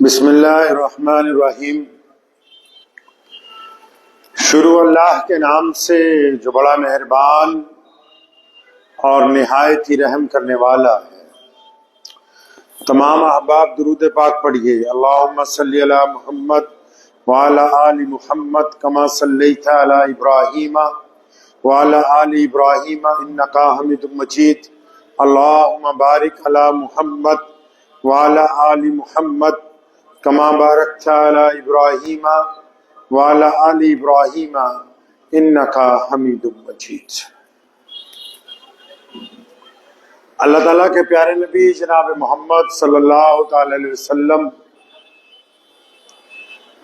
بسم اللہ الرحمن الرحیم۔ شروع اللہ کے نام سے جو بڑا مہربان اور نہایت ہی رحم کرنے والا ہے۔ تمام احباب درود پاک پڑھیے۔ اللہم صلی علی محمد وعلی آل محمد کما صلیت علی ابراہیم وعلی آل ابراہیم انک حمید مجید۔ اللہم بارک علی محمد وعلی آل محمد کما بارکت علی ابراہیم وعلی آل ابراہیم انک حمید مجید۔ اللہ تعالیٰ کے پیارے نبی جناب محمد صلی اللہ تعالی علیہ وسلم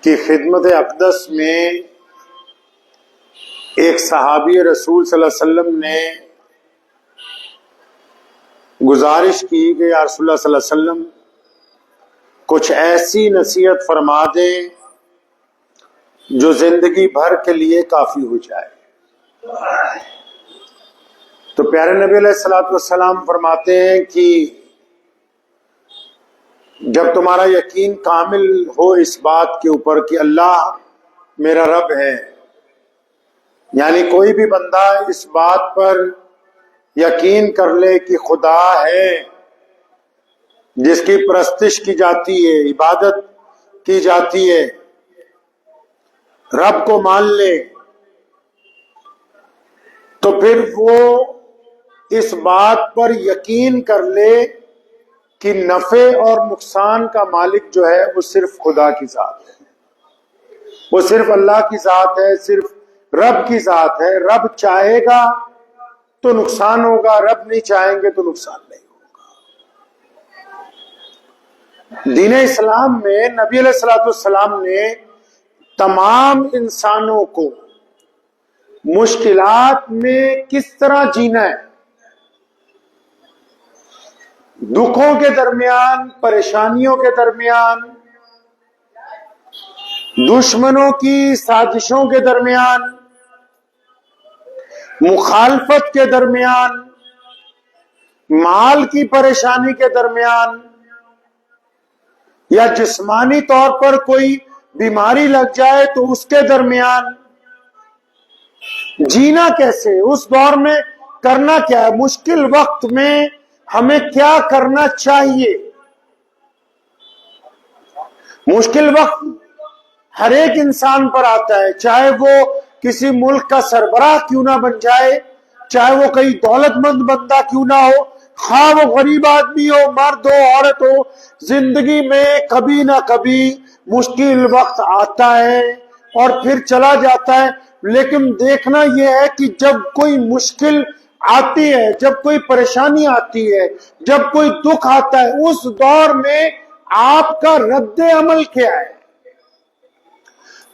کی خدمت اقدس میں ایک صحابی رسول صلی اللہ علیہ وسلم نے گزارش کی کہ یا رسول اللہ صلی اللہ علیہ وسلم کچھ ایسی نصیحت فرما دیں جو زندگی بھر کے لیے کافی ہو جائے۔ تو پیارے نبی علیہ الصلوۃ والسلام فرماتے ہیں کہ جب تمہارا یقین کامل ہو اس بات کے اوپر کہ اللہ میرا رب ہے، یعنی کوئی بھی بندہ اس بات پر یقین کر لے کہ خدا ہے جس کی پرستش کی جاتی ہے، عبادت کی جاتی ہے، رب کو مان لے، تو پھر وہ اس بات پر یقین کر لے کہ نفع اور نقصان کا مالک جو ہے وہ صرف خدا کی ذات ہے، وہ صرف اللہ کی ذات ہے، صرف رب کی ذات ہے۔ رب چاہے گا تو نقصان ہوگا، رب نہیں چاہیں گے تو نقصان نہیں ہوگا۔ دین اسلام میں نبی علیہ الصلوۃ والسلام نے تمام انسانوں کو مشکلات میں کس طرح جینا ہے، دکھوں کے درمیان، پریشانیوں کے درمیان، دشمنوں کی سازشوں کے درمیان، مخالفت کے درمیان، مال کی پریشانی کے درمیان، یا جسمانی طور پر کوئی بیماری لگ جائے تو اس کے درمیان جینا کیسے، اس دور میں کرنا کیا ہے، مشکل وقت میں ہمیں کیا کرنا چاہیے۔ مشکل وقت ہر ایک انسان پر آتا ہے، چاہے وہ کسی ملک کا سربراہ کیوں نہ بن جائے، چاہے وہ کوئی دولت مند بندہ کیوں نہ ہو، خواہ وہ غریب آدمی ہو، مرد ہو، عورت ہو، زندگی میں کبھی نہ کبھی مشکل وقت آتا ہے اور پھر چلا جاتا ہے۔ لیکن دیکھنا یہ ہے کہ جب کوئی مشکل آتی ہے، جب کوئی پریشانی آتی ہے، جب کوئی دکھ آتا ہے، اس دور میں آپ کا رد عمل کیا ہے،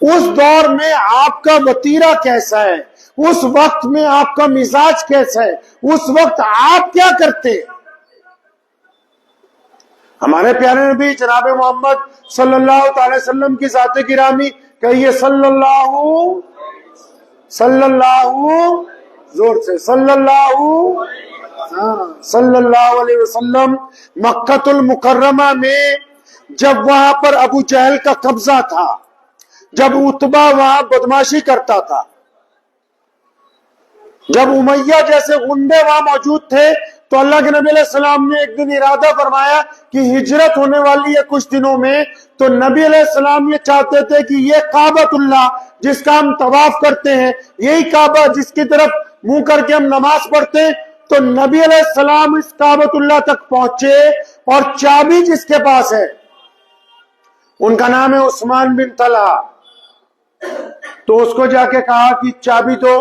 اس دور میں آپ کا وتیرہ کیسا ہے، اس وقت میں آپ کا مزاج کیسا ہے، اس وقت آپ کیا کرتے ہیں۔ ہمارے پیارے نبی جناب محمد صلی اللہ تعالی وسلم کی ذات گرامی کہیے صلی اللہ زور سے صلی اللہ علیہ وسلم مکہ المکرمہ میں جب وہاں پر ابو جہل کا قبضہ تھا، جب عتبہ وہاں بدماشی کرتا تھا، جب امیہ جیسے غندے وہاں موجود تھے، تو اللہ کے نبی علیہ السلام نے ایک دن ارادہ فرمایا کہ ہجرت ہونے والی ہے کچھ دنوں میں، تو نبی علیہ السلام یہ چاہتے تھے کہ یہ کعبۃ اللہ جس کا ہم طواف کرتے ہیں، یہی کعبہ جس کی طرف منہ کر کے ہم نماز پڑھتے ہیں، تو نبی علیہ السلام اس کعبۃ اللہ تک پہنچے اور چابی جس کے پاس ہے، ان کا نام ہے عثمان بن طلحہ، تو اس کو جا کے کہا کہ چابی تو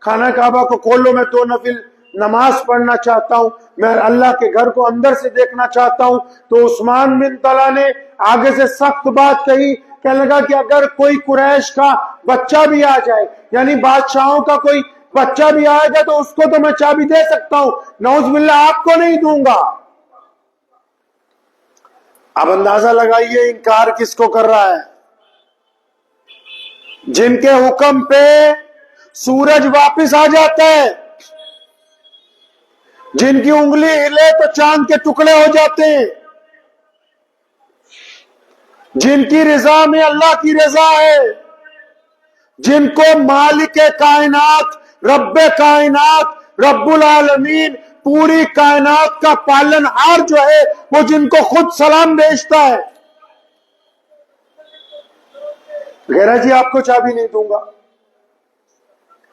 خانہ کعبہ کو کھولو، میں دو نفل نماز پڑھنا چاہتا ہوں، میں اللہ کے گھر کو اندر سے دیکھنا چاہتا ہوں۔ تو عثمان بن طلحہ نے آگے سے سخت بات کہی، کہنے لگا کہ اگر کوئی قریش کا بچہ بھی آ جائے، یعنی بادشاہوں کا کوئی بچہ بھی آئے گا تو اس کو تو میں چابی دے سکتا ہوں، نعوذ باللہ آپ کو نہیں دوں گا۔ اب اندازہ لگائیے انکار کس کو کر رہا ہے، جن کے حکم پہ سورج واپس آ جاتا ہے، جن کی انگلی ہلے تو چاند کے ٹکڑے ہو جاتے ہیں، جن کی رضا میں اللہ کی رضا ہے، جن کو مالک کائنات، رب کائنات، رب العالمین، پوری کائنات کا پالن ہار جو ہے وہ جن کو خود سلام بھیجتا ہے، غیرہ جی آپ کو چابی نہیں دوں گا۔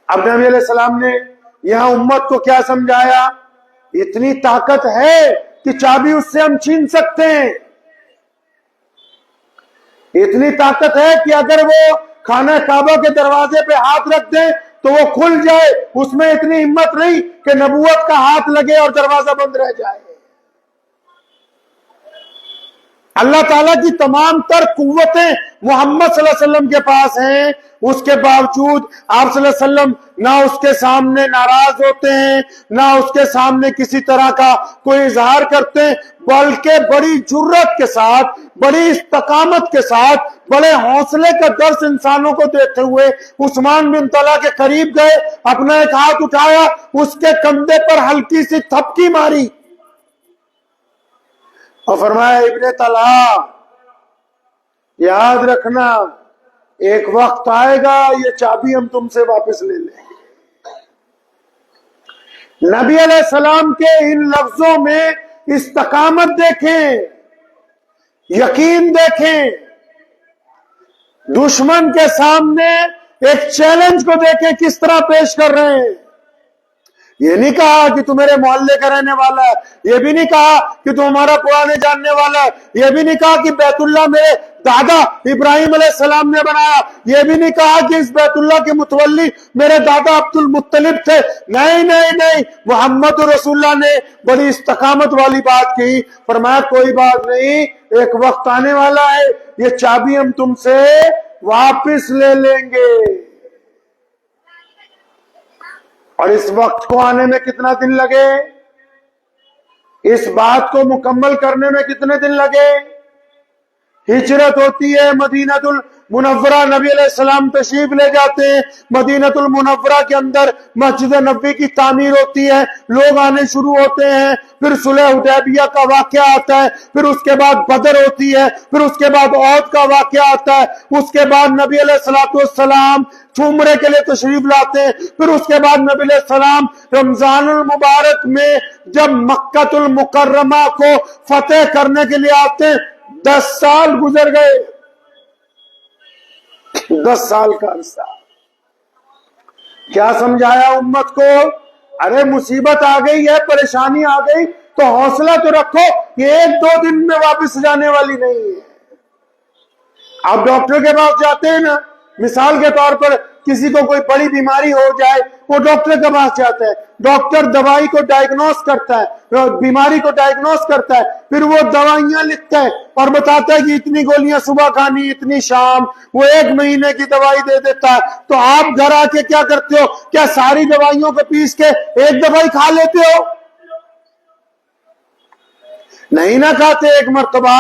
اب نبی علیہ السلام نے یہاں امت کو کیا سمجھایا؟ اتنی طاقت ہے کہ چابی اس سے ہم چھین سکتے ہیں، اتنی طاقت ہے کہ اگر وہ خانہ کعبہ کے دروازے پہ ہاتھ رکھ دیں تو وہ کھل جائے، اس میں اتنی ہمت نہیں کہ نبوت کا ہاتھ لگے اور دروازہ بند رہ جائے۔ اللہ تعالیٰ کی تمام تر قوتیں محمد صلی اللہ علیہ وسلم کے پاس ہیں، اس کے باوجود آپ صلی اللہ علیہ وسلم نہ اس کے سامنے ناراض ہوتے ہیں، نہ اس کے سامنے کسی طرح کا کوئی اظہار کرتے ہیں، بلکہ بڑی جرت کے ساتھ، بڑی استقامت کے ساتھ، بڑے حوصلے کا درس انسانوں کو دیتے ہوئے عثمان بن طلحہ کے قریب گئے، اپنا ایک ہاتھ اٹھایا، اس کے کندھے پر ہلکی سی تھپکی ماری اور فرمایا ابن طلحہ یاد رکھنا ایک وقت آئے گا یہ چابی ہم تم سے واپس لے لیں گے۔ نبی علیہ السلام کے ان لفظوں میں استقامت دیکھیں، یقین دیکھیں، دشمن کے سامنے ایک چیلنج کو دیکھیں کس طرح پیش کر رہے ہیں۔ یہ نہیں کہا کہ تو میرے محلے کا رہنے والا ہے، یہ بھی نہیں کہا کہ تو ہمارا پرانے جاننے والا ہے، یہ بھی نہیں کہا کہ بیت اللہ میرے دادا ابراہیم علیہ السلام نے بنایا، یہ بھی نہیں کہا کہ اس بیت اللہ کے متولی میرے دادا عبد المطلب تھے۔ نہیں نہیں نہیں، محمد رسول اللہ نے بڑی استقامت والی بات کی، فرمایا کوئی بات نہیں، ایک وقت آنے والا ہے یہ چابی ہم تم سے واپس لے لیں گے۔ اور اس وقت کو آنے میں کتنا دن لگے؟ اس بات کو مکمل کرنے میں کتنے دن لگے؟ ہجرت ہوتی ہے مدینہ المنورہ، نبی علیہ السلام تشریف لے جاتے ہیں، مدینہ المنورہ کے اندر مسجد نبوی کی تعمیر ہوتی ہے، لوگ آنے شروع ہوتے ہیں، پھر صلح حدیبیہ کا واقعہ آتا ہے، پھر اس کے بعد بدر ہوتی ہے، پھر اس کے بعد احد کا واقعہ آتا ہے، اس کے بعد نبی علیہ السلام عمرے کے لیے تشریف لاتے ہیں، پھر اس کے بعد نبی علیہ السلام رمضان المبارک میں جب مکہ المکرمہ کو فتح کرنے کے لیے آتے ہیں، 10 سال گزر گئے، 10 سال کا عرصہ۔ کیا سمجھایا امت کو؟ ارے مصیبت آ گئی ہے، پریشانی آ گئی تو حوصلہ تو رکھو، یہ 1-2 دن میں واپس جانے والی نہیں ہے۔ آپ ڈاکٹر کے پاس جاتے ہیں نا، مثال کے طور پر کسی کو کوئی بڑی بیماری ہو جائے، وہ ڈاکٹر کے پاس جاتا ہے، ڈاکٹر دوائی کو ڈائگنوز کرتا ہے، بیماری کو ڈائگنوز کرتا ہے، پھر وہ دوائیاں لکھتا ہے اور بتاتا ہے کہ اتنی گولیاں صبح کھانی، اتنی شام، وہ 1 مہینے کی دوائی دے دیتا ہے۔ تو آپ گھر آ کے کیا کرتے ہو؟ کیا ساری دوائیوں کو پیس کے ایک دوائی کھا لیتے ہو؟ نہیں نہ کھاتے، ایک مرتبہ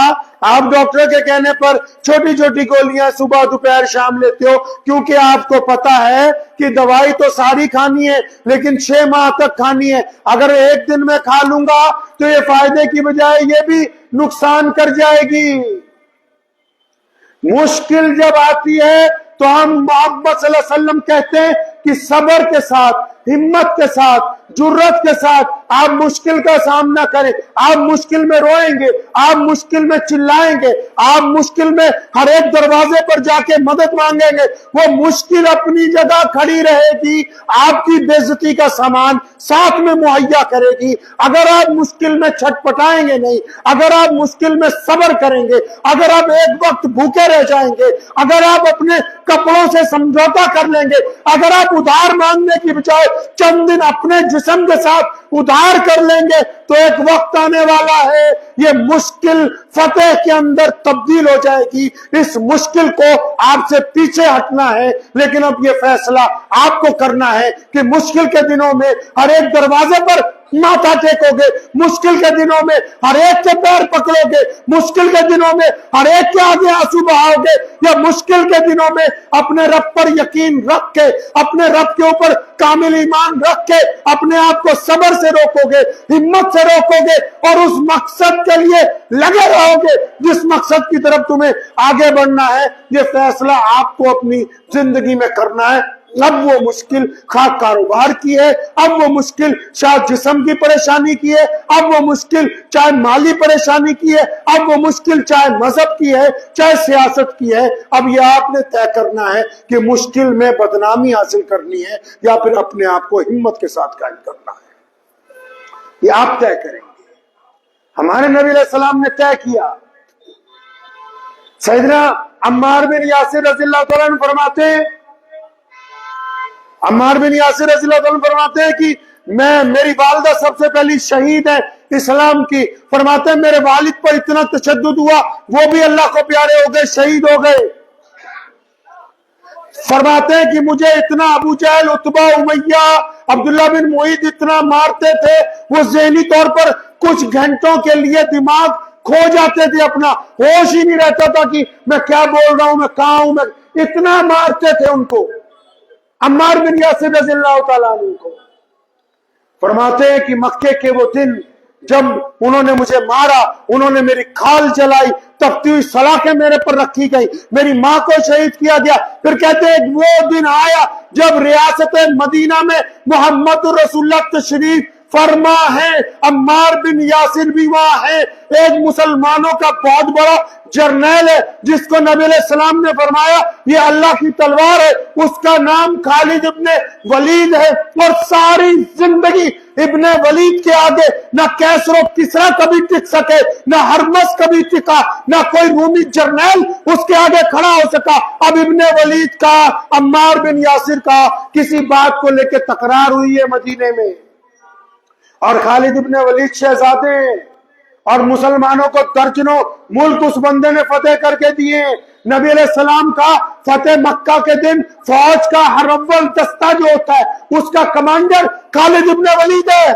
آپ ڈاکٹر کے کہنے پر چھوٹی چھوٹی گولیاں صبح دوپہر شام لیتے ہو، کیونکہ آپ کو پتا ہے کہ دوائی تو ساری کھانی ہے لیکن 6 ماہ تک کھانی ہے، اگر 1 دن میں کھا لوں گا تو یہ فائدے کی بجائے یہ بھی نقصان کر جائے گی۔ مشکل جب آتی ہے تو ہم محمد صلی اللہ علیہ وسلم کہتے ہیں کہ صبر کے ساتھ، ہمت کے ساتھ، جرت کے ساتھ آپ مشکل کا سامنا کریں، آپ مشکل میں روئیں گے، آپ مشکل میں چلائیں گے، آپ مشکل میں ہر ایک دروازے پر جا کے مدد مانگیں گے، وہ مشکل اپنی جگہ کھڑی رہے گی، آپ کی بے عزتی کا سامان ساتھ میں مہیا کرے گی۔ اگر آپ مشکل میں چھٹ پٹائیں گے نہیں، اگر آپ مشکل میں صبر کریں گے، اگر آپ ایک وقت بھوکے رہ جائیں گے، اگر آپ اپنے کپڑوں سے سمجھوتا کر لیں گے، اگر آپ ادھار مانگنے کی بجائے چند دن اپنے جسم کے ساتھ ادھار کر لیں گے تو ایک وقت آنے والا ہے یہ مشکل فتح کے اندر تبدیل ہو جائے گی۔ اس مشکل کو آپ سے پیچھے ہٹنا ہے، لیکن اب یہ فیصلہ آپ کو کرنا ہے کہ مشکل کے دنوں میں ہر ایک دروازے پر ماتھا ٹیکو گے، مشکل کے دنوں میں ہر ایک کے پیر پکڑو گے، مشکل کے دنوں میں ہر ایک کے آگے آنسو بہاؤ گے، یا مشکل کے دنوں میں اپنے رب پر یقین رکھ کے، اپنے رب کے اوپر کامل ایمان رکھ کے اپنے آپ کو صبر سے روکو گے، ہمت سے روکو گے اور اس مقصد کے لیے لگے رہو گے جس مقصد کی طرف تمہیں آگے بڑھنا ہے، یہ فیصلہ آپ کو اپنی زندگی میں کرنا ہے۔ اب وہ مشکل خواہ کاروبار کی ہے، اب وہ مشکل شاید جسم کی پریشانی کی ہے، اب وہ مشکل چاہے مالی پریشانی کی ہے، اب وہ مشکل چاہے مذہب کی ہے، چاہے سیاست کی ہے، اب یہ آپ نے طے کرنا ہے کہ مشکل میں بدنامی حاصل کرنی ہے یا پھر اپنے آپ کو ہمت کے ساتھ قائم کرنا ہے، یہ آپ طے کریں گے۔ ہمارے نبی علیہ السلام نے طے کیا۔ سیدنا عمار بن یاسر رضی اللہ تعالیٰ عنہ فرماتے ہیں، عمار بن یاسر رضی اللہ عنہ فرماتے ہیں کہ میری والدہ سب سے پہلی شہید ہے اسلام کی۔ فرماتے ہیں میرے والد پر اتنا تشدد ہوا، وہ بھی اللہ کو پیارے ہو گئے، شہید ہو گئے۔ فرماتے ہیں کہ مجھے اتنا ابو جہل، عتبہ، امیہ، عبداللہ بن معید اتنا مارتے تھے، وہ ذہنی طور پر کچھ گھنٹوں کے لیے دماغ کھو جاتے تھے، اپنا ہوش ہی نہیں رہتا تھا کہ میں کیا بول رہا ہوں، میں کہاں ہوں، میں اتنا مارتے تھے ان کو، عمار بن یاسر رضی اللہ تعالیٰ عنہ کو۔ فرماتے ہیں کہ مکے کے وہ دن جب انہوں نے مجھے مارا، انہوں نے میری کھال جلائی، تپتی ہوئی سلاخیں میرے پر رکھی گئی، میری ماں کو شہید کیا گیا۔ پھر کہتے ہیں وہ دن آیا جب ریاست مدینہ میں محمد رسول اللہ تشریف فرما ہے، عمار بن یاسر بھی وہاں ہے، ایک مسلمانوں کا بہت بڑا جرنیل ہے جس کو نبی علیہ السلام نے فرمایا یہ اللہ کی تلوار ہے، اس کا نام خالد ابن ولید ہے، اور ساری زندگی ابن ولید کے آگے نہ کیسر و کسرا کبھی ٹک سکے، نہ ہرمس کبھی ٹکا، نہ کوئی رومی جرنیل اس کے آگے کھڑا ہو سکا۔ اب ابن ولید کا، عمار بن یاسر کا کسی بات کو لے کے تکرار ہوئی ہے مدینے میں، اور خالد ابن ولید شہزادے ہیں، اور مسلمانوں کو درجنوں ملک اس بندے نے فتح کر کے دیے۔ نبی علیہ السلام کا فتح مکہ کے دن فوج کا ہر اول دستہ جو ہوتا ہے اس کا کمانڈر خالد ابن ولید ہے۔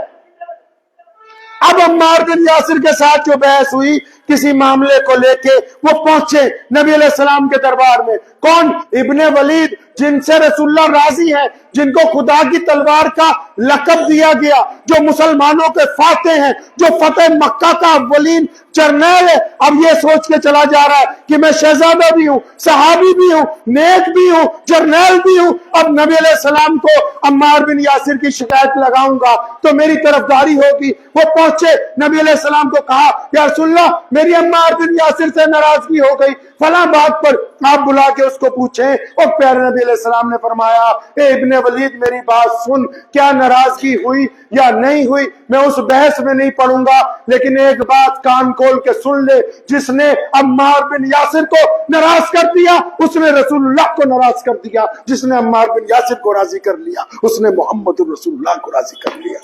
اب عمار بن یاسر کے ساتھ جو بحث ہوئی کسی معاملے کو لے کے، وہ پہنچے نبی علیہ السلام کے دربار میں۔ کون؟ ابن ولید، جن سے رسول اللہ راضی ہے، جن کو خدا کی تلوار کا لقب دیا گیا، جو مسلمانوں کے فاتح ہیں، جو فتح مکہ کا اولین جرنیل ہے۔ اب یہ سوچ کے چلا جا رہا ہے کہ میں شہزادہ بھی ہوں، صحابی بھی ہوں، نیک بھی ہوں، جرنیل بھی ہوں۔ اب نبی علیہ السلام کو عمار بن یاسر کی شکایت لگاؤں گا تو میری طرفداری ہوگی۔ وہ پہنچے، نبی علیہ السلام کو کہا یا رسول اللہ میری عمار بن یاسر سے ناراضگی ہو گئی، فلاں بات پر آپ بلا کے اس کو پوچھیں۔ اور پیارے نبی علیہ السلام نے فرمایا اے ابن ولید میری بات سن، کیا ناراضگی ہوئی یا نہیں ہوئی میں اس بحث میں نہیں پڑھوں گا، لیکن ایک بات کان کھول کے سن لے، جس نے عمار بن یاسر کو ناراض کر دیا اس نے رسول اللہ کو ناراض کر دیا، جس نے عمار بن یاسر کو راضی کر لیا اس نے محمد رسول اللہ کو راضی کر لیا۔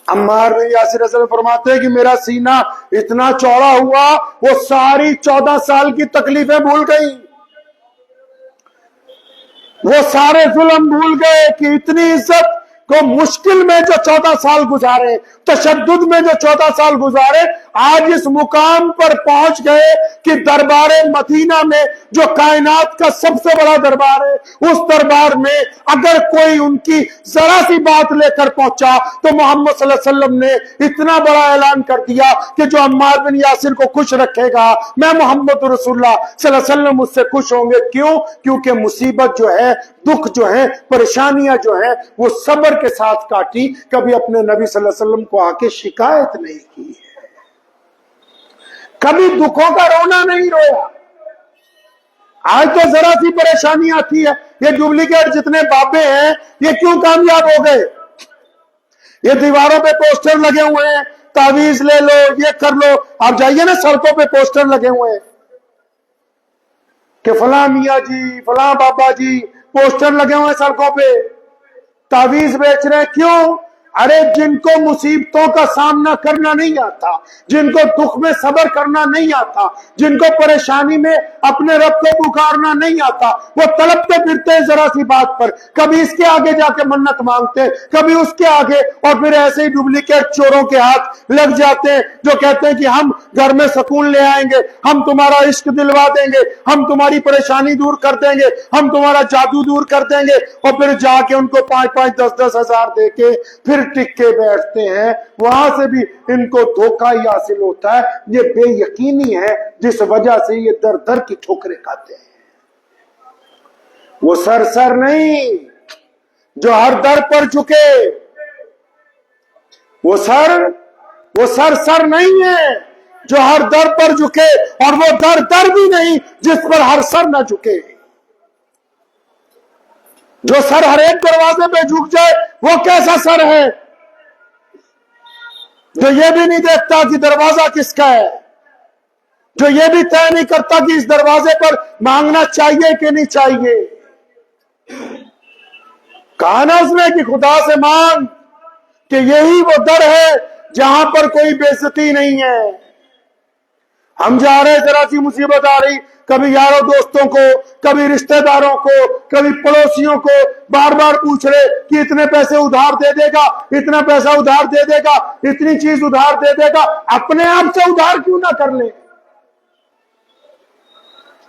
عمار بن یاسر رضی اللہ عنہ فرماتے ہیں کہ میرا سینہ اتنا چوڑا ہوا وہ ساری 14 سال کی تکلیفیں بھول گئی، وہ سارے ظلم بھول گئے کہ اتنی عزت کو مشکل میں جو 14 سال گزارے، تشدد میں جو 14 سال گزارے، آج اس مقام پر پہنچ گئے کہ دربار مدینہ میں جو کائنات کا سب سے بڑا دربار ہے، اس دربار میں اگر کوئی ان کی ذرا سی بات لے کر پہنچا تو محمد صلی اللہ علیہ وسلم نے اتنا بڑا اعلان کر دیا کہ جو عمار بن یاسر کو خوش رکھے گا میں محمد رسول اللہ صلی اللہ علیہ وسلم اس سے خوش ہوں گے۔ کیوں؟ کیونکہ مصیبت جو ہے، دکھ جو ہے، پریشانیاں جو ہیں، وہ صبر کے ساتھ کاٹی، کبھی اپنے نبی صلی اللہ علیہ وسلم کو آ کے شکایت نہیں کی، کبھی دکھوں کا رونا نہیں رویا۔ آج تو ذرا سی پریشانی آتی ہے، یہ ڈپلیکیٹ جتنے بابے ہیں یہ کیوں کامیاب ہو گئے؟ یہ دیواروں پہ پوسٹر لگے ہوئے ہیں، تعویذ لے لو، یہ کر لو۔ آپ جائیے نا سڑکوں پہ پوسٹر لگے ہوئے ہیں کہ فلاں میاں جی، فلاں بابا جی، پوسٹر لگے ہوئے ہیں سڑکوں پہ، تعویذ بیچ رہے ہیں۔ کیوں؟ ارے جن کو مصیبتوں کا سامنا کرنا نہیں آتا، جن کو دکھ میں صبر کرنا نہیں آتا، جن کو پریشانی میں اپنے رب کو پکارنا نہیں آتا، وہ تڑپتے پھرتے ہیں ذرا سی بات پر، کبھی اس کے آگے جا کے منت مانگتے ہیں، کبھی اس کے آگے، اور پھر ایسے ہی ڈپلیکیٹ چوروں کے ہاتھ لگ جاتے ہیں جو کہتے ہیں کہ ہم گھر میں سکون لے آئیں گے، ہم تمہارا عشق دلوا دیں گے، ہم تمہاری پریشانی دور کر دیں گے، ہم تمہارا جادو دور کر دیں گے، اور پھر جا کے ان کو 5-5 10-10 ہزار دے کے پھر ٹک کے بیٹھتے ہیں، وہاں سے بھی ان کو دھوکہ ہی حاصل ہوتا ہے. یہ بے یقینی ہے جس وجہ سے یہ در در کی ٹھوکریں کھاتے ہیں. وہ سر نہیں جو ہر در پر جھکے، وہ سر نہیں ہے جو ہر در پر جھکے، اور وہ در بھی نہیں جس پر ہر سر نہ جھکے. جو سر ہر ایک دروازے پہ جھک جائے وہ کیسا سر ہے؟ جو یہ بھی نہیں دیکھتا کہ دروازہ کس کا ہے، جو یہ بھی طے نہیں کرتا کہ اس دروازے پر مانگنا چاہیے کہ نہیں چاہیے. کہا نا اس نے کہ خدا سے مانگ کہ یہی وہ در ہے جہاں پر کوئی بے عزتی نہیں ہے. ہم جا رہے ذرا سی مصیبت آ رہی، کبھی یاروں دوستوں کو، کبھی رشتہ داروں کو، کبھی پڑوسیوں کو بار بار پوچھ رہے کہ اتنے پیسے ادھار دے دے گا، اتنا پیسہ ادھار دے دے گا، اتنی چیز ادھار دے دے گا. اپنے آپ سے ادھار کیوں نہ کر لیں؟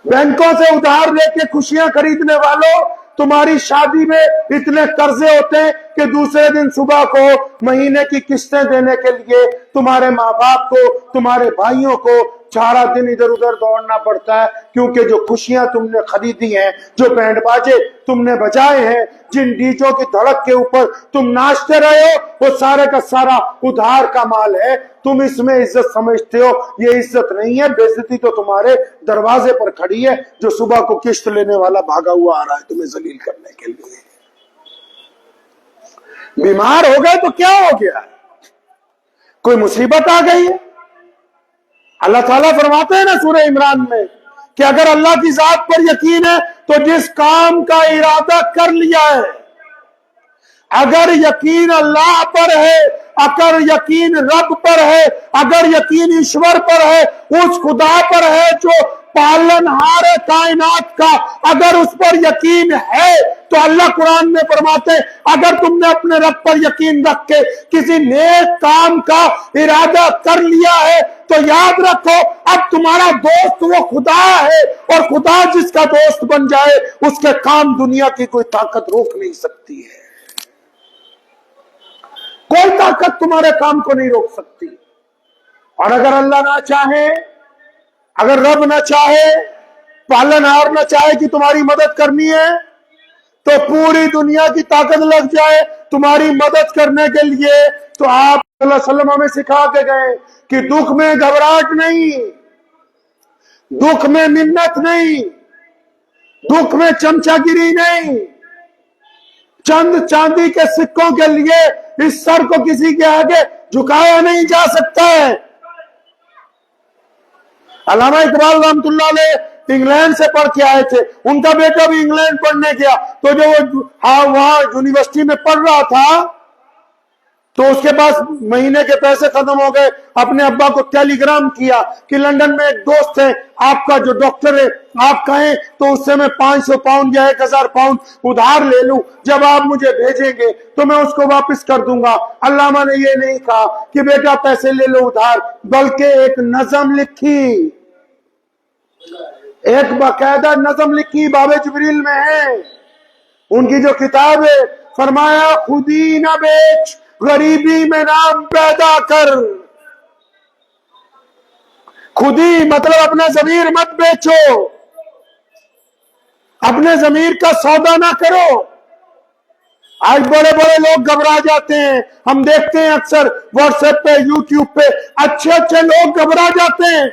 بینکوں سے ادھار لے کے خوشیاں خریدنے والوں، تمہاری شادی میں اتنے قرضے ہوتے ہیں کہ دوسرے دن صبح کو مہینے کی قسطیں دینے کے لیے تمہارے ماں باپ کو، تمہارے بھائیوں کو سارا دن ادھر ادھر دوڑنا پڑتا ہے، کیونکہ جو خوشیاں تم نے خریدی ہیں، جو بینڈ باجے تم نے بجائے ہیں، جن ڈیجوں کی دھڑک کے اوپر تم ناچتے رہے ہو، وہ سارے کا سارا ادھار کا مال ہے. تم اس میں عزت سمجھتے ہو، یہ عزت نہیں ہے. بے عزتی تو تمہارے دروازے پر کھڑی ہے، جو صبح کو قسط لینے والا بھاگا ہوا آ رہا ہے تمہیں ذلیل کرنے کے لیے. بیمار ہو گئے تو کیا ہو گیا؟ کوئی مصیبت آ گئی ہے؟ اللہ تعالیٰ فرماتے ہیں نا سورہ عمران میں کہ اگر اللہ کی ذات پر یقین ہے تو جس کام کا ارادہ کر لیا ہے، اگر یقین اللہ پر ہے، اگر یقین رب پر ہے، اگر یقین ایشور پر ہے، اس خدا پر ہے جو پالن ہار کائنات کا، اگر اس پر یقین ہے تو اللہ قرآن میں فرماتے اگر تم نے اپنے رب پر یقین رکھ کے کسی نیک کام کا ارادہ کر لیا ہے تو یاد رکھو اب تمہارا دوست وہ خدا ہے، اور خدا جس کا دوست بن جائے اس کے کام دنیا کی کوئی طاقت روک نہیں سکتی ہے. کوئی طاقت تمہارے کام کو نہیں روک سکتی. اور اگر اللہ نہ چاہے، اگر رب نہ چاہے، پالن ہار نہ چاہے کہ تمہاری مدد کرنی ہے، تو پوری دنیا کی طاقت لگ جائے تمہاری مدد کرنے کے لیے. تو آپ صلی اللہ علیہ وسلم ہمیں سکھا کے گئے کہ دکھ میں گھبراہٹ نہیں، دکھ میں منت نہیں، دکھ میں چمچا گیری نہیں. چند چاندی کے سکوں کے لیے اس سر کو کسی کے آگے جھکایا نہیں جا سکتا ہے. علامہ اقبال رحمۃ اللہ علیہ انگلینڈ سے پڑھ کے آئے تھے، ان کا بیٹا بھی انگلینڈ پڑھنے گیا، تو جو وہاں یونیورسٹی میں پڑھ رہا تھا تو اس کے پاس مہینے کے پیسے ختم ہو گئے. اپنے ابا کو ٹیلی گرام کیا کہ لنڈن میں ایک دوست ہے آپ کا جو ڈاکٹر ہے، آپ کہیں تو اس سے میں 500 پاؤنڈ یا 1000 پاؤنڈ ادھار لے لوں، جب آپ مجھے بھیجیں گے تو میں اس کو واپس کر دوں گا. علامہ نے یہ نہیں کہا کہ بیٹا پیسے لے لو ادھار، بلکہ ایک نظم لکھی، ایک باقاعدہ نظم لکھی، باب جبریل میں ہے ان کی جو کتاب ہے. فرمایا خودی نہ بیچ غریبی میں نام پیدا کر. خودی مطلب اپنا ضمیر مت بیچو، اپنے ضمیر کا سودا نہ کرو. آج بڑے بڑے لوگ گھبرا جاتے ہیں، ہم دیکھتے ہیں اکثر واٹس ایپ پہ، یوٹیوب پہ اچھے اچھے لوگ گھبرا جاتے ہیں.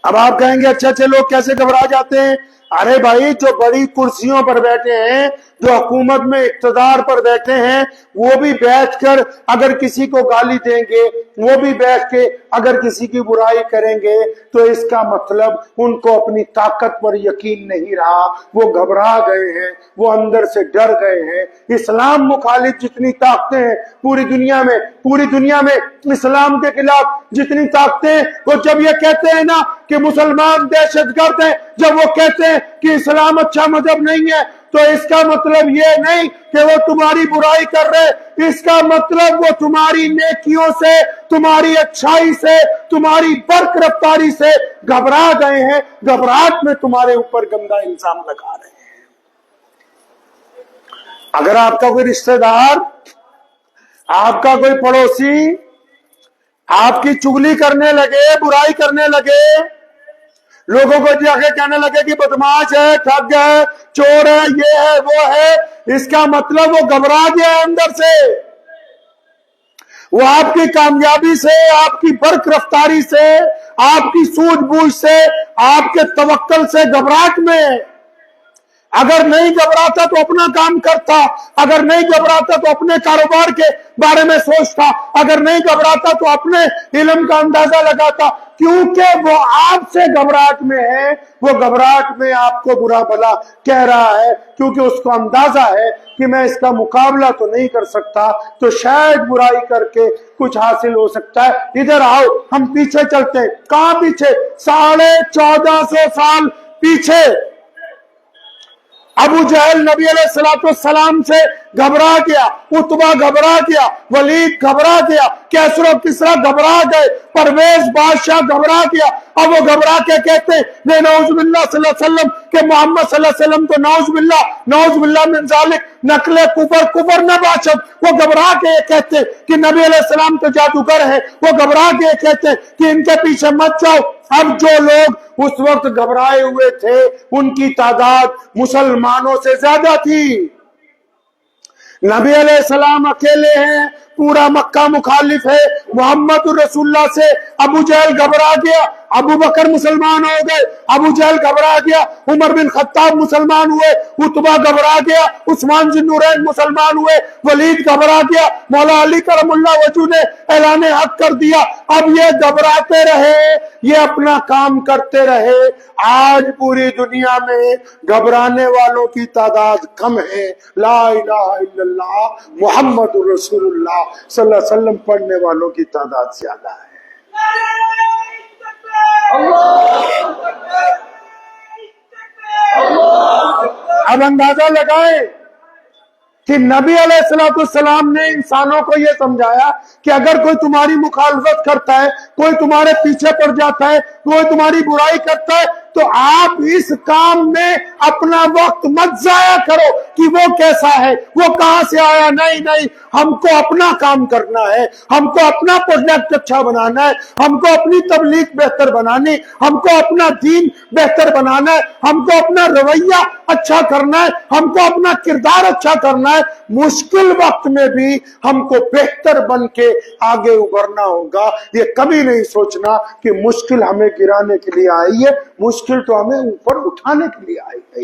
اب آپ کہیں گے اچھے اچھے لوگ کیسے گھبرا جاتے ہیں؟ ارے بھائی جو بڑی کرسیوں پر بیٹھے ہیں، جو حکومت میں اقتدار پر بیٹھے ہیں، وہ بھی بیٹھ کر اگر کسی کو گالی دیں گے، وہ بھی بیٹھ کے اگر کسی کی برائی کریں گے، تو اس کا مطلب ان کو اپنی طاقت پر یقین نہیں رہا، وہ گھبرا گئے ہیں، وہ اندر سے ڈر گئے ہیں. اسلام مخالف جتنی طاقتیں ہیں پوری دنیا میں اسلام کے خلاف جتنی طاقتیں ہیں، وہ جب یہ کہتے ہیں نا کہ مسلمان دہشت گرد ہیں، جب وہ کہتے ہیں کہ اسلام اچھا مذہب نہیں ہے، تو اس کا مطلب یہ نہیں کہ وہ تمہاری برائی کر رہے، اس کا مطلب وہ تمہاری نیکیوں سے، تمہاری اچھائی سے، تمہاری برق رفتاری سے گھبرا گئے ہیں، گھبراہٹ میں تمہارے اوپر گندا الزام لگا رہے ہیں. اگر آپ کا کوئی رشتہ دار آپ کا کوئی پڑوسی آپ کی چگلی کرنے لگے، برائی کرنے لگے، لوگوں کو جا کے کہنے لگے کہ بدماش ہے، ٹھگ ہے، چور ہے، یہ ہے وہ ہے، اس کا مطلب وہ گھبرا گیا ہے اندر سے، وہ آپ کی کامیابی سے، آپ کی برق رفتاری سے، آپ کی سوجھ بوجھ سے، آپ کے توکل سے گھبراہٹ میں ہے۔ اگر نہیں گھبراتا تو اپنا کام کرتا، اگر نہیں گھبراتا تو اپنے کاروبار کے بارے میں سوچتا، اگر نہیں گھبراتا تو اپنے علم کا اندازہ لگاتا، کیونکہ وہ آپ سے گھبراہٹ میں ہے، وہ گھبراہٹ میں آپ کو برا بھلا کہہ رہا ہے، کیونکہ اس کو اندازہ ہے کہ میں اس کا مقابلہ تو نہیں کر سکتا، تو شاید برائی کر کے کچھ حاصل ہو سکتا ہے۔ ادھر آؤ، ہم پیچھے چلتے ہیں۔ کہاں پیچھے؟ 1450 سال پیچھے۔ ابو جہل نبی علیہ السلام سے گھبرا گیا، عتبہ گھبرا گیا، ولید گھبرا گیا، کیسر و کسریٰ گھبرا گئے، پرویز بادشاہ گھبرا گیا۔ اب وہ گھبرا کے کہتے ہیں نعوذ باللہ صلی اللہ علیہ وسلم کہ محمد صلی اللہ علیہ وسلم تو نعوذ باللہ من ذالک نقل کفر نہ باشد۔ وہ گھبرا کے یہ کہتے کہ نبی علیہ السلام تو جادوگر ہے، وہ گھبرا کے یہ کہتے کہ ان کے پیچھے مت جاؤ۔ اب جو لوگ اس وقت گھبرائے ہوئے تھے ان کی تعداد مسلمانوں سے زیادہ تھی۔ نبی علیہ السلام اکیلے ہیں، پورا مکہ مخالف ہے محمد رسول اللہ سے۔ ابو جہل گھبرا گیا، ابو بکر مسلمان ہو گئے، ابو جہل گھبرا گیا، عمر بن خطاب مسلمان ہوئے، عتبہ گھبرا گیا، عثمان ذی النورین مسلمان ہوئے، ولید گھبرا گیا، مولا علی کرم اللہ وجہ نے اعلان حق کر دیا۔ اب یہ گھبراتے رہے، یہ اپنا کام کرتے رہے۔ آج پوری دنیا میں گھبرانے والوں کی تعداد کم ہے، لا الہ الا اللہ محمد رسول اللہ صلی اللہ علیہ وسلم پڑھنے والوں کی تعداد زیادہ ہے۔ اب اندازہ لگائیں کہ نبی علیہ السلام نے انسانوں کو یہ سمجھایا کہ اگر کوئی تمہاری مخالفت کرتا ہے، کوئی تمہارے پیچھے پڑ جاتا ہے، کوئی تمہاری برائی کرتا ہے، تو آپ اس کام میں اپنا وقت مت ضائع کرو کہ وہ کیسا ہے، وہ کہاں سے آیا۔ نہیں، ہم کو اپنا کام کرنا ہے، ہم کو اپنا پروجیکٹ اچھا بنانا ہے، ہم کو اپنی تبلیغ بہتر بنانی، ہم کو اپنا دین بہتر بنانا ہے، ہم کو اپنا رویہ اچھا کرنا ہے، ہم کو اپنا کردار اچھا کرنا ہے۔ مشکل وقت میں بھی ہم کو بہتر بن کے آگے ابھرنا ہوگا۔ یہ کبھی نہیں سوچنا کہ مشکل ہمیں گرانے کے لیے آئی ہے، مشکل تو ہمیں اوپر اٹھانے کے لیے آئی ہے۔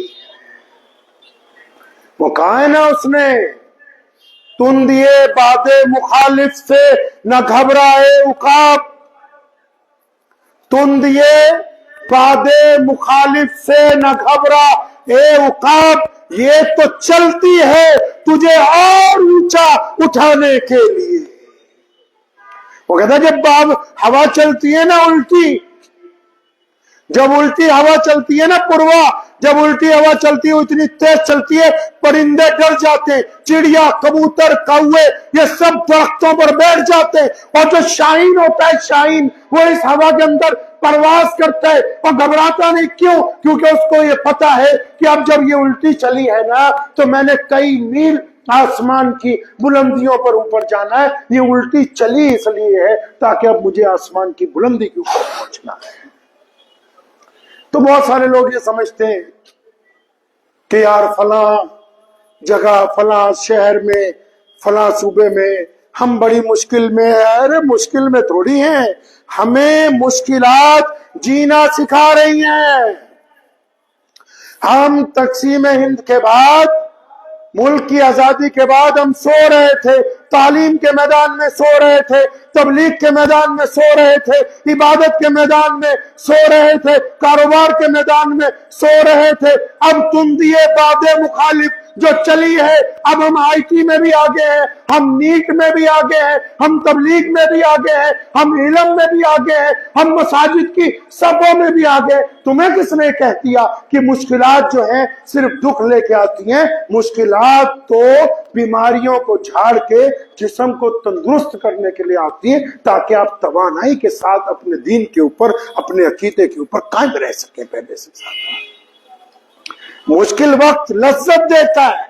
وہ کہا ہے نا اس نے، تم دیے باد مخالف سے نہ گھبرائے عقاب، تم دیے باد مخالف سے نہ گھبرا اے عقاب، یہ تو چلتی ہے تجھے اور اونچا اٹھانے کے لیے۔ وہ کہتا ہے جب ہوا چلتی ہے نا الٹی، جب الٹی ہوا چلتی ہے نا پروا، جب الٹی ہوا چلتی ہے اتنی تیز چلتی ہے پرندے ڈر جاتے ہیں، چڑیا، کبوتر، کوے یہ سب درختوں پر بیٹھ جاتے ہیں، اور جو شاہین ہوتا ہے شاہین وہ اس ہوا کے اندر پرواز کرتا ہے اور گھبراتا نہیں۔ کیوں؟ کیونکہ اس کو یہ پتا ہے کہ اب جب یہ الٹی چلی ہے نا تو میں نے کئی میل آسمان کی بلندیوں پر اوپر جانا ہے، یہ الٹی چلی اس لیے ہے تاکہ اب مجھے آسمان کی بلندی کے اوپر پہنچنا ہے۔ تو بہت سارے لوگ یہ سمجھتے ہیں کہ یار فلاں جگہ، فلاں شہر میں، فلاں صوبے میں ہم بڑی مشکل میں ہیں۔ ارے مشکل میں تھوڑی ہیں، ہمیں مشکلات جینا سکھا رہی ہیں۔ ہم تقسیم ہند کے بعد، ملک کی آزادی کے بعد ہم سو رہے تھے، تعلیم کے میدان میں سو رہے تھے، تبلیغ کے میدان میں سو رہے تھے، عبادت کے میدان میں سو رہے تھے، کاروبار کے میدان میں سو رہے تھے۔ اب تم دیے باد مخالف جو چلی ہے، اب ہم آئی ٹی میں بھی آگے ہیں، ہم نیٹ میں بھی آگے ہیں، ہم تبلیغ میں بھی آگے ہیں، ہم علم میں بھی آگے ہیں، ہم مساجد کی صفوں میں بھی آگے ہیں۔ تمہیں کس نے کہہ دیا کہ مشکلات جو ہیں صرف دکھ لے کے آتی ہیں؟ مشکلات تو بیماریوں کو جھاڑ کے جسم کو تندرست کرنے کے لیے آتی ہیں تاکہ آپ توانائی کے ساتھ اپنے دین کے اوپر، اپنے عقیدے کے اوپر قائم رہ سکیں پہلے سے زیادہ۔ مشکل وقت لذت دیتا ہے،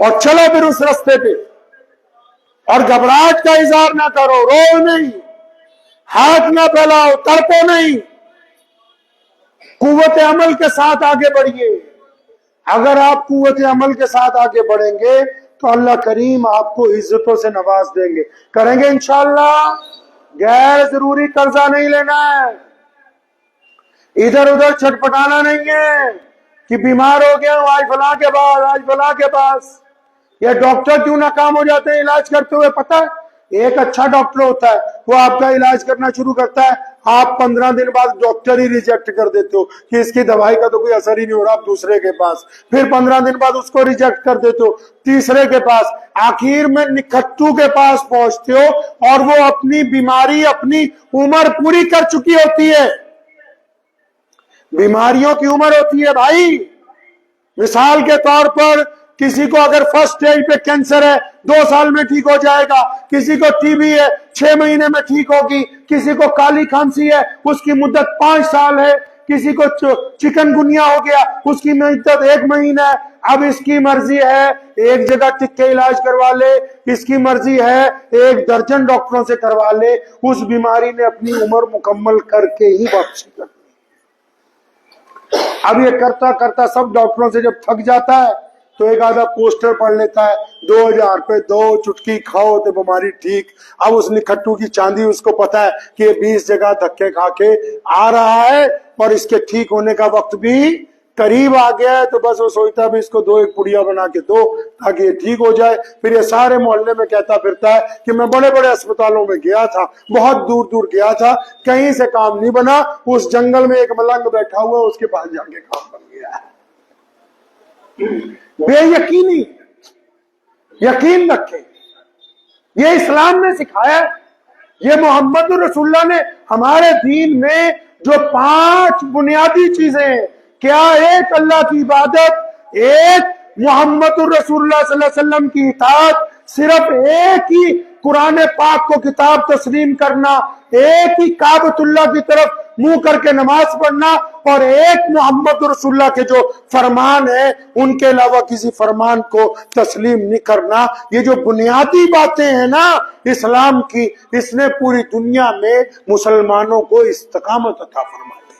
اور چلو پھر اس رستے پہ، اور گھبراہٹ کا اظہار نہ کرو، رو نہیں، ہاتھ نہ پھیلاؤ، تڑپو نہیں، قوت عمل کے ساتھ آگے بڑھیے۔ اگر آپ قوت عمل کے ساتھ آگے بڑھیں گے تو اللہ کریم آپ کو عزتوں سے نواز دیں گے۔ کریں گے انشاءاللہ؟ غیر ضروری قرضہ نہیں لینا ہے، ادھر ادھر چھٹپٹانا نہیں ہے کہ بیمار ہو گیا ہوں آج فلاں کے پاس، آج فلاں کے پاس۔ یہ ڈاکٹر کیوں ناکام ہو جاتے ہیں علاج کرتے ہوئے پتہ ہے؟ ایک اچھا ڈاکٹر ہوتا ہے، وہ آپ کا علاج کرنا شروع کرتا ہے، آپ 15 دن بعد ڈاکٹر ہی ریجیکٹ کر دیتے ہو کہ اس کی دوائی کا تو کوئی اثر ہی نہیں ہو رہا، آپ دوسرے کے پاس، پھر 15 دن بعد اس کو ریجیکٹ کر دیتے ہو، تیسرے کے پاس، آخر میں نکھٹو کے پاس پہنچتے ہو اور وہ اپنی بیماری اپنی عمر پوری کر چکی ہوتی ہے۔ بیماریوں کی عمر ہوتی ہے بھائی۔ مثال کے طور پر کسی کو اگر فرسٹ اسٹیج پہ کینسر ہے 2 سال میں ٹھیک ہو جائے گا، کسی کو ٹی بی ہے 6 مہینے میں ٹھیک ہوگی، کسی کو کالی کھانسی ہے اس کی مدت 5 سال ہے، کسی کو چکن گنیا ہو گیا اس کی مدت 1 مہینہ ہے۔ اب اس کی مرضی ہے ایک جگہ ٹک کے علاج کروا لے، اس کی مرضی ہے 1 درجن ڈاکٹروں سے کروا لے، اس بیماری نے اپنی عمر مکمل کر کے ہی واپسی کر۔ اب یہ کرتا کرتا سب ڈاکٹروں سے جب تھک جاتا ہے تو ایک آدھا پوسٹر پڑھ لیتا ہے، 2000 پہ 2 چٹکی کھاؤ تو بیماری ٹھیک۔ اب اس نکھٹو کی چاندی اس کو پتا ہے کہ یہ 20 جگہ دھکے کھا کے آ رہا ہے اور اس کے ٹھیک ہونے کا وقت بھی قریب آ گیا ہے، تو بس وہ سوچتا ہے اس کو 2 ایک پڑیا بنا کے دو تاکہ یہ ٹھیک ہو جائے۔ پھر یہ سارے محلے میں کہتا پھرتا ہے کہ میں بڑے بڑے اسپتالوں میں گیا تھا، بہت دور دور گیا تھا، کہیں سے کام نہیں بنا، اس جنگل میں ایک ملنگ بیٹھا ہوا اس کے پاس جا کے کام بن گیا ہے۔ بے یقینی، یقین رکھیں، یہ اسلام نے سکھایا ہے، یہ محمد رسول اللہ نے ہمارے دین میں جو 5 بنیادی چیزیں ہیں، کیا ایک اللہ کی عبادت، ایک محمد رسول اللہ صلی اللہ علیہ وسلم کی اطاعت، صرف ایک ہی قرآن پاک کو کتاب تسلیم کرنا، ایک ہی کعبۃ اللہ کی طرف منہ کر کے نماز پڑھنا، اور ایک محمد رسول اللہ کے جو فرمان ہیں ان کے علاوہ کسی فرمان کو تسلیم نہیں کرنا۔ یہ جو بنیادی باتیں ہیں نا اسلام کی، اس نے پوری دنیا میں مسلمانوں کو استقامت عطا فرمائی ہے۔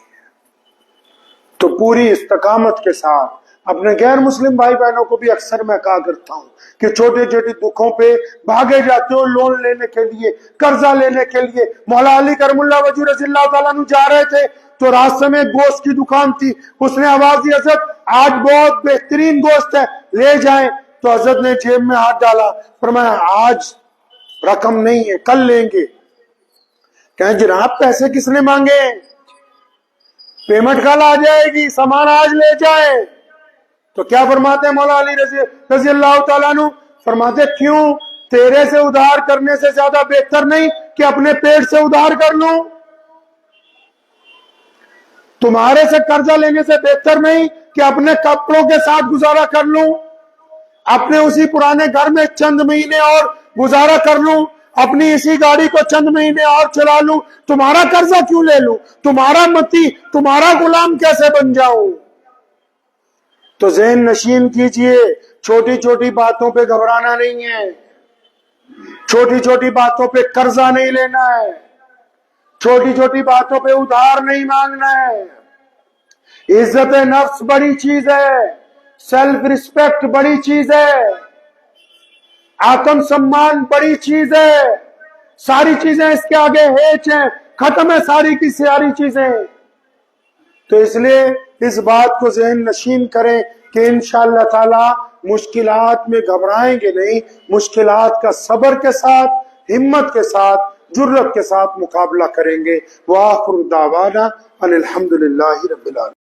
تو پوری استقامت کے ساتھ اپنے غیر مسلم بھائی بہنوں کو بھی اکثر میں کہا کرتا ہوں کہ چھوٹے چھوٹے دکھوں پہ بھاگے جاتے ہو لون لینے کے لیے، قرضہ لینے کے لیے۔ مولا علی کرم اللہ وجہ رضی اللہ تعالیٰ عنہ جا رہے تھے تو راستے میں گوشت کی دکان تھی، اس نے آواز دی حضرت آج بہت بہترین گوشت ہے لے جائیں، تو حضرت نے جیب میں ہاتھ ڈالا، فرمایا آج رقم نہیں ہے کل لیں گے۔ کہیں جناب پیسے کس نے مانگے، پیمنٹ کل آ جائے گی، سامان آج لے جائیں۔ تو کیا فرماتے ہیں مولا علی رضی اللہ تعالیٰ عنہ؟ فرماتے کیوں، تیرے سے ادھار کرنے سے زیادہ بہتر نہیں کہ اپنے پیٹ سے ادھار کر لوں؟ تمہارے سے قرضہ لینے سے بہتر نہیں کہ اپنے کپڑوں کے ساتھ گزارا کر لوں، اپنے اسی پرانے گھر میں چند مہینے اور گزارا کر لوں، اپنی اسی گاڑی کو چند مہینے اور چلا لوں؟ تمہارا قرضہ کیوں لے لوں، تمہارا متی، تمہارا غلام کیسے بن جاؤں؟ تو ذہن نشین کیجئے، چھوٹی چھوٹی باتوں پہ گھبرانا نہیں ہے، چھوٹی چھوٹی باتوں پہ قرضہ نہیں لینا ہے، چھوٹی چھوٹی باتوں پہ ادھار نہیں مانگنا ہے۔ عزت نفس بڑی چیز ہے، سیلف ریسپیکٹ بڑی چیز ہے، آتم سمان بڑی چیز ہے، ساری چیزیں اس کے آگے ہیچ ہیں، ختم ہے ساری کی ساری چیزیں۔ تو اس لیے اس بات کو ذہن نشین کریں کہ انشاءاللہ تعالی مشکلات میں گھبرائیں گے نہیں، مشکلات کا صبر کے ساتھ، ہمت کے ساتھ، جرأت کے ساتھ مقابلہ کریں گے۔ وآخر دعوانا ان الحمدللہ رب العالمین۔